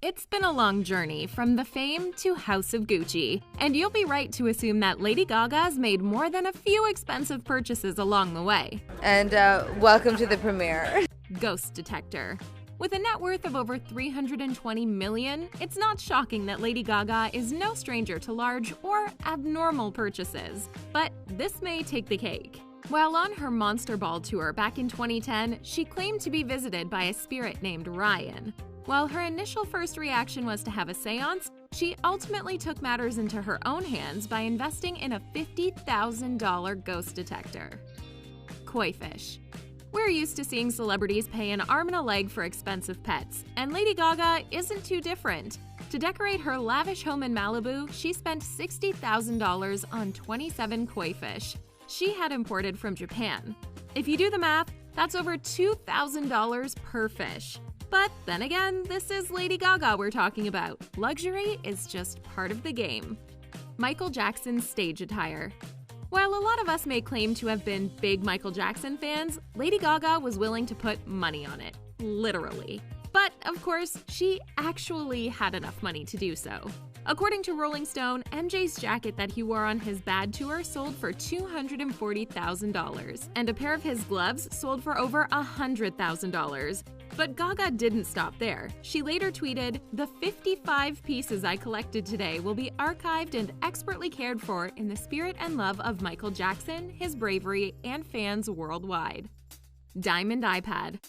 It's been a long journey from the fame to House of Gucci, and you'll be right to assume that Lady Gaga's made more than a few expensive purchases along the way. And welcome to the premiere. Ghost detector. With a net worth of over $320 million, it's not shocking that Lady Gaga is no stranger to large or abnormal purchases. But this may take the cake. While on her Monster Ball tour back in 2010, she claimed to be visited by a spirit named Ryan. While her initial first reaction was to have a seance, she ultimately took matters into her own hands by investing in a $50,000 ghost detector. Koi fish. We're used to seeing celebrities pay an arm and a leg for expensive pets, and Lady Gaga isn't too different. To decorate her lavish home in Malibu, she spent $60,000 on 27 koi fish she had imported from Japan. If you do the math, that's over $2,000 per fish. But then again, this is Lady Gaga we're talking about. Luxury is just part of the game. Michael Jackson's stage attire. While a lot of us may claim to have been big Michael Jackson fans, Lady Gaga was willing to put money on it. Literally. But, of course, she actually had enough money to do so. According to Rolling Stone, MJ's jacket that he wore on his Bad tour sold for $240,000, and a pair of his gloves sold for over $100,000. But Gaga didn't stop there. She later tweeted, "The 55 pieces I collected today will be archived and expertly cared for in the spirit and love of Michael Jackson, his bravery, and fans worldwide." Diamond iPad.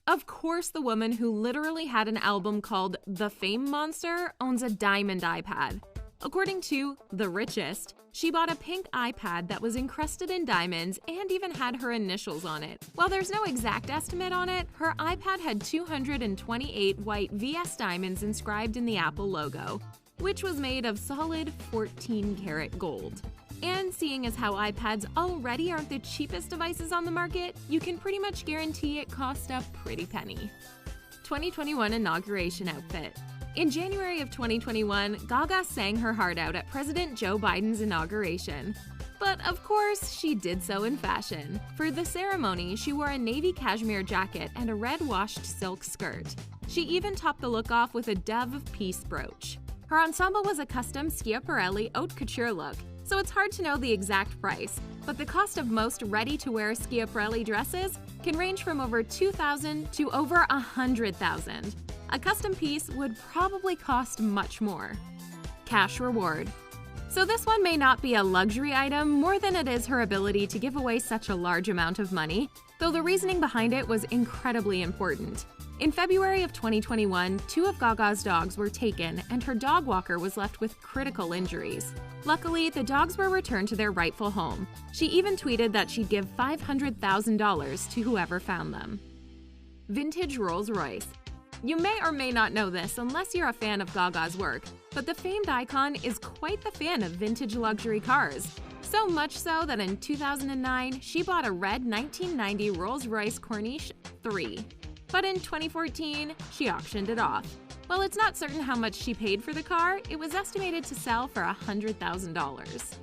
Of course, the woman who literally had an album called The Fame Monster owns a diamond iPad. According to The Richest, she bought a pink iPad that was encrusted in diamonds and even had her initials on it. While there's no exact estimate on it, her iPad had 228 white VS diamonds inscribed in the Apple logo, which was made of solid 14-karat gold. And seeing as how iPads already aren't the cheapest devices on the market, you can pretty much guarantee it cost a pretty penny. 2021 Inauguration Outfit. In January of 2021, Gaga sang her heart out at President Joe Biden's inauguration. But of course, she did so in fashion. For the ceremony, she wore a navy cashmere jacket and a red washed silk skirt. She even topped the look off with a Dove of Peace brooch. Her ensemble was a custom Schiaparelli haute couture look, so it's hard to know the exact price, but the cost of most ready-to-wear Schiaparelli dresses can range from over $2,000 to over $100,000. A custom piece would probably cost much more. Cash reward. So this one may not be a luxury item more than it is her ability to give away such a large amount of money, though the reasoning behind it was incredibly important. In February of 2021, 2 of Gaga's dogs were taken and her dog walker was left with critical injuries. Luckily, the dogs were returned to their rightful home. She even tweeted that she'd give $500,000 to whoever found them. Vintage RollsRoyce. You may or may not know this unless you're a fan of Gaga's work, but the famed icon is quite the fan of vintage luxury cars. So much so that in 2009, she bought a red 1990 Rolls-Royce Corniche 3. But in 2014, she auctioned it off. While it's not certain how much she paid for the car, it was estimated to sell for $100,000.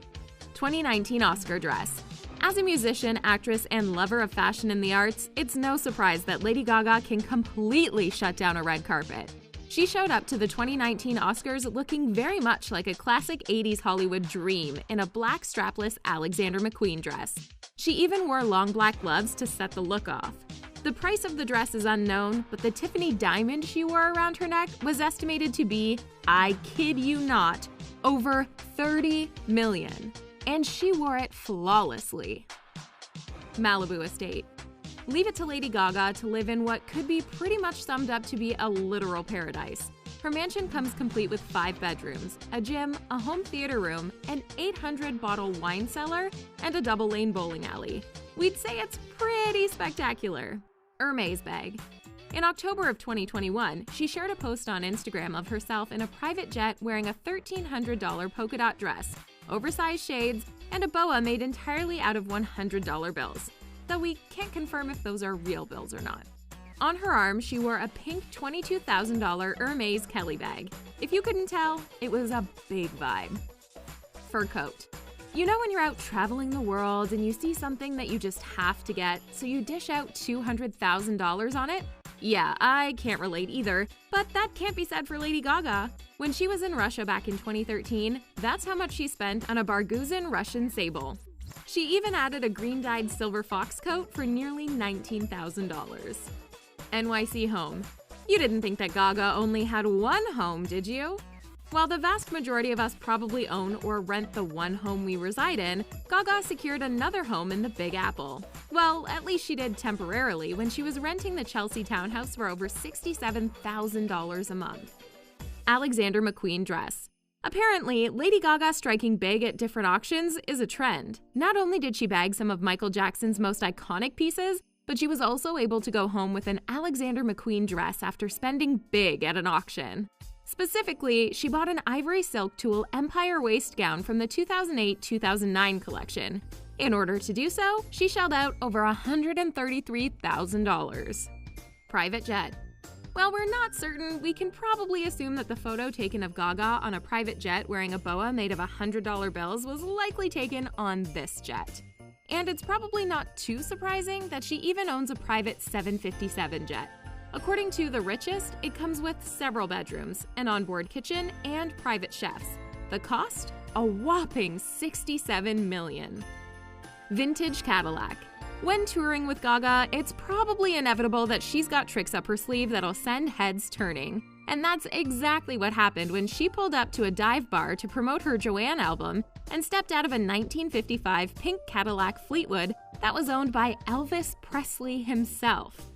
2019 Oscar dress. As a musician, actress, and lover of fashion and the arts, it's no surprise that Lady Gaga can completely shut down a red carpet. She showed up to the 2019 Oscars looking very much like a classic 80s Hollywood dream in a black strapless Alexander McQueen dress. She even wore long black gloves to set the look off. The price of the dress is unknown, but the Tiffany diamond she wore around her neck was estimated to be, I kid you not, over $30 million. And she wore it flawlessly. Malibu Estate. Leave it to Lady Gaga to live in what could be pretty much summed up to be a literal paradise. Her mansion comes complete with 5 bedrooms, a gym, a home theater room, an 800-bottle wine cellar, and a double-lane bowling alley. We'd say it's pretty spectacular. Hermes Bag. In October of 2021, she shared a post on Instagram of herself in a private jet wearing a $1,300 polka dot dress, oversized shades, and a boa made entirely out of $100 bills, though we can't confirm if those are real bills or not. On her arm, she wore a pink $22,000 Hermes Kelly bag. If you couldn't tell, it was a big vibe. Fur coat. You know when you're out traveling the world and you see something that you just have to get, so you dish out $200,000 on it? Yeah, I can't relate either, but that can't be said for Lady Gaga. When she was in Russia back in 2013, that's how much she spent on a Barguzin Russian sable. She even added a green-dyed silver fox coat for nearly $19,000. NYC home. You didn't think that Gaga only had one home, did you? While the vast majority of us probably own or rent the one home we reside in, Gaga secured another home in the Big Apple. Well, at least she did temporarily when she was renting the Chelsea townhouse for over $67,000 a month. Alexander McQueen dress. Apparently, Lady Gaga striking big at different auctions is a trend. Not only did she bag some of Michael Jackson's most iconic pieces, but she was also able to go home with an Alexander McQueen dress after spending big at an auction. Specifically, she bought an ivory silk tulle Empire waist gown from the 2008-2009 collection. In order to do so, she shelled out over $133,000. Private jet. While we're not certain, we can probably assume that the photo taken of Gaga on a private jet wearing a boa made of $100 bills was likely taken on this jet. And it's probably not too surprising that she even owns a private 757 jet. According to The Richest, it comes with several bedrooms, an onboard kitchen, and private chefs. The cost? A whopping $67 million. Vintage Cadillac. When touring with Gaga, it's probably inevitable that she's got tricks up her sleeve that'll send heads turning. And that's exactly what happened when she pulled up to a dive bar to promote her Joanne album and stepped out of a 1955 pink Cadillac Fleetwood that was owned by Elvis Presley himself.